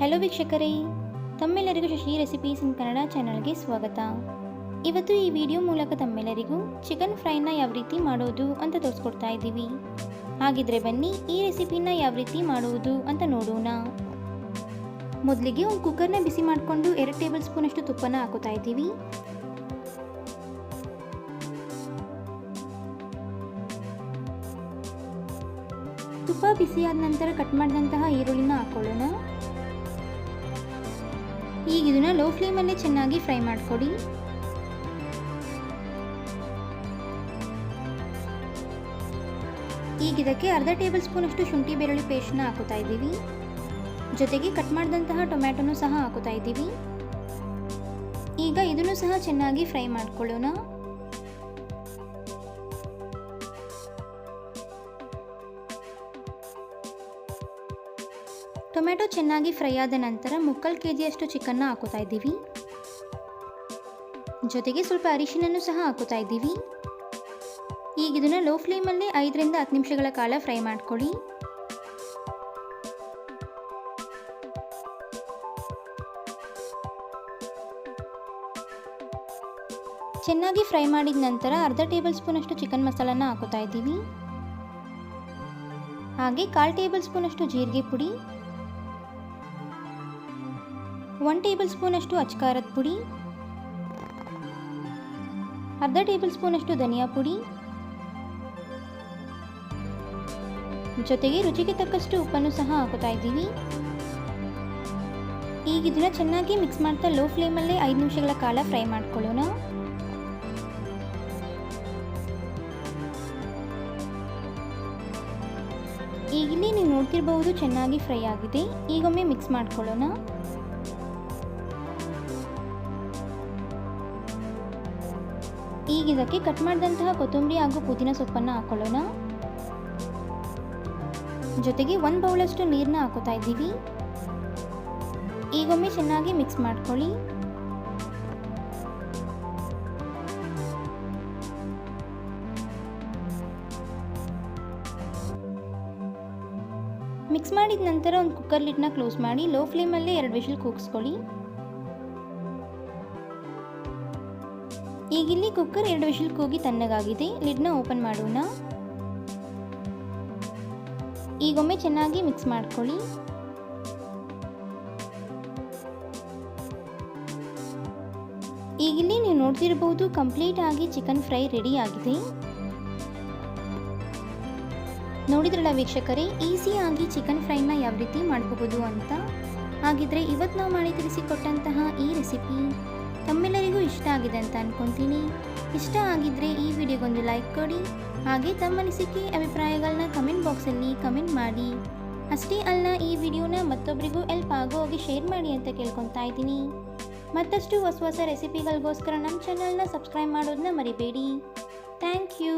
Hello ವೀಕ್ಷಕರೇ, ತಮ್ಮೆಲ್ಲರಿಗೂ Shashi recipes ಇನ್ ಕನ್ನಡ ಚಾನಲ್ಗೆ ಸ್ವಾಗತ. ಇವತ್ತು ಈ ವಿಡಿಯೋ ಮೂಲಕ ತಮ್ಮೆಲ್ಲರಿಗೂ ಚಿಕನ್ ಫ್ರೈನ ಯಾವ ರೀತಿ ಮಾಡೋದು ಅಂತ ತೋರಿಸ್ಕೊಡ್ತಾ ಇದ್ದೀವಿ. ಹಾಗಿದ್ರೆ ಬನ್ನಿ ಈ ರೆಸಿಪಿನ ಯಾವ ರೀತಿ ಮಾಡುವುದು ಅಂತ ನೋಡೋಣ. ಮೊದಲಿಗೆ ಒಂದು ಕುಕ್ಕರ್ನ ಬಿಸಿ ಮಾಡಿಕೊಂಡು 2 ಟೇಬಲ್ ಸ್ಪೂನ್ ಅಷ್ಟು ತುಪ್ಪನ ಹಾಕೋತಾ ಇದ್ದೀವಿ. ತುಪ್ಪ ಬಿಸಿಯಾದ ನಂತರ ಕಟ್ ಮಾಡಿದಂತಹ ಈರುಳ್ಳಿನ ಹಾಕೊಳ್ಳೋಣ. ಈಗ ಇದನ್ನ ಲೋ ಫ್ಲೇಮಲ್ಲೇ ಚೆನ್ನಾಗಿ ಫ್ರೈ ಮಾಡಿಕೊಡಿ. ಈಗ ಇದಕ್ಕೆ ಅರ್ಧ ಟೇಬಲ್ ಸ್ಪೂನ್ ಅಷ್ಟು ಶುಂಠಿ ಬೆಳ್ಳುಳ್ಳಿ ಪೇಸ್ಟ್ನ ಹಾಕೋತಾ ಇದ್ದೀವಿ. ಜೊತೆಗೆ ಕಟ್ ಮಾಡಿದಂತಹ ಟೊಮ್ಯಾಟೊನೂ ಸಹ ಹಾಕೋತಾ ಇದ್ದೀವಿ. ಈಗ ಇದನ್ನು ಸಹ ಚೆನ್ನಾಗಿ ಫ್ರೈ ಮಾಡ್ಕೊಳ್ಳೋಣ. ಟೊಮೆಟೊ ಚೆನ್ನಾಗಿ ಫ್ರೈ ಆದ ನಂತರ 3/4 kg ಚಿಕನ್ನ ಹಾಕೋತಾ ಇದ್ದೀವಿ. ಜೊತೆಗೆ ಸ್ವಲ್ಪ ಅರಿಶಿನನ್ನು ಸಹ ಹಾಕೋತಾ ಇದ್ದೀವಿ. ಈಗ ಇದನ್ನು ಲೋ ಫ್ಲೇಮಲ್ಲಿ 5 ರಿಂದ 10 ನಿಮಿಷಗಳ ಕಾಲ ಫ್ರೈ ಮಾಡ್ಕೊಳ್ಳಿ. ಚೆನ್ನಾಗಿ ಫ್ರೈ ಮಾಡಿದ ನಂತರ ಅರ್ಧ ಟೇಬಲ್ ಸ್ಪೂನ್ ಅಷ್ಟು ಚಿಕನ್ ಮಸಾಲಾನ ಹಾಕೋತಾ ಇದ್ದೀವಿ. ಹಾಗೆ 1/4 ಟೇಬಲ್ ಸ್ಪೂನ್ ಅಷ್ಟು ಜೀರಿಗೆ ಪುಡಿ, 1 ಟೇಬಲ್ ಸ್ಪೂನ್ ಅಷ್ಟು ಅಚ್ಕಾರದ ಪುಡಿ, ಅರ್ಧ ಟೇಬಲ್ ಸ್ಪೂನ್ ಅಷ್ಟು ಧನಿಯಾ ಪುಡಿ, ಜೊತೆಗೆ ರುಚಿಗೆ ತಕ್ಕಷ್ಟು ಉಪ್ಪನ್ನು ಸಹ ಹಾಕೋತಾ ಇದ್ದೀವಿ. ಈಗ ಇದನ್ನ ಚೆನ್ನಾಗಿ ಮಿಕ್ಸ್ ಮಾಡ್ತಾ ಲೋ ಫ್ಲೇಮಲ್ಲೇ 5 ನಿಮಿಷಗಳ ಕಾಲ ಫ್ರೈ ಮಾಡ್ಕೊಳ್ಳೋಣ. ಈಗಿಲ್ಲಿ ನೀವು ನೋಡ್ತಿರಬಹುದು ಚೆನ್ನಾಗಿ ಫ್ರೈ ಆಗಿದೆ. ಈಗೊಮ್ಮೆ ಮಿಕ್ಸ್ ಮಾಡ್ಕೊಳ್ಳೋಣ. ಈಗ ಇದಕ್ಕೆ ಕಟ್ ಮಾಡಿದಂತಹ ಕೊತ್ತಂಬರಿ ಹಾಗೂ ಪುದೀನ ಸೊಪ್ಪನ್ನು ಹಾಕೊಳ್ಳೋಣ. ಜೊತೆಗೆ 1 ಬೌಲಷ್ಟು ನೀರನ್ನ ಹಾಕೋತಾ ಇದ್ದೀವಿ. ಈಗೊಮ್ಮೆ ಚೆನ್ನಾಗಿ ಮಿಕ್ಸ್ ಮಾಡ್ಕೊಳ್ಳಿ. ಮಿಕ್ಸ್ ಮಾಡಿದ ನಂತರ ಒಂದು ಕುಕ್ಕರ್ ಲಿಡ್ನ ಕ್ಲೋಸ್ ಮಾಡಿ ಲೋ ಫ್ಲೇಮಲ್ಲೇ 2 ವಿಷಲ್ ಕೂಗಿಸ್ಕೊಳ್ಳಿ. ಈಗಿಲ್ಲಿ ಕುಕ್ಕರ್ 2 ವಿಷಲ್ ಕೂಗಿ ತಣ್ಣಗಾಗಿದೆ. ಲಿಡ್ನ ಓಪನ್ ಮಾಡೋಣ. ಈಗೊಮ್ಮೆ ಚೆನ್ನಾಗಿ ಮಿಕ್ಸ್ ಮಾಡ್ಕೊಳ್ಳಿ. ಈಗಿಲ್ಲಿ ನೀವು ನೋಡ್ತಿರಬಹುದು ಕಂಪ್ಲೀಟ್ ಆಗಿ ಚಿಕನ್ ಫ್ರೈ ರೆಡಿ ಆಗಿದೆ. ನೋಡಿದ್ರಲ್ಲ ವೀಕ್ಷಕರೇ, ಈಸಿಯಾಗಿ ಚಿಕನ್ ಫ್ರೈನ ಯಾವ ರೀತಿ ಮಾಡಬಹುದು ಅಂತ. ಹಾಗಿದ್ರೆ ಇವತ್ತು ನಾವು ಮಾಡಿ ತಿಳಿಸಿಕೊಟ್ಟಂತಹ ಈ ರೆಸಿಪಿ ತಮ್ಮೆಲ್ಲರಿಗೂ ಇಷ್ಟ ಆಗಿದೆ ಅಂತ ಅನ್ಕೊಂತೀನಿ. ಇಷ್ಟ ಆಗಿದ್ರೆ ಈ ವಿಡಿಯೋಗೊಂದು ಲೈಕ್ ಕೊಡಿ. ಹಾಗೆ ತಮ್ಮ ಅನಿಸಿಕೆ ಅಭಿಪ್ರಾಯಗಳನ್ನ ಕಮೆಂಟ್ ಬಾಕ್ಸಲ್ಲಿ ಕಮೆಂಟ್ ಮಾಡಿ. ಅಷ್ಟೇ ಅಲ್ಲ, ಈ ವಿಡಿಯೋನ ಮತ್ತೊಬ್ಬರಿಗೂ ಹೆಲ್ಪ್ ಆಗೋ ಹೋಗಿ ಶೇರ್ ಮಾಡಿ ಅಂತ ಕೇಳ್ಕೊತಾ ಇದ್ದೀನಿ. ಮತ್ತಷ್ಟು ಹೊಸ ರೆಸಿಪಿಗಳಿಗೋಸ್ಕರ ನಮ್ಮ ಚಾನಲ್ನ ಸಬ್ಸ್ಕ್ರೈಬ್ ಮಾಡೋದನ್ನ ಮರಿಬೇಡಿ. Thank you.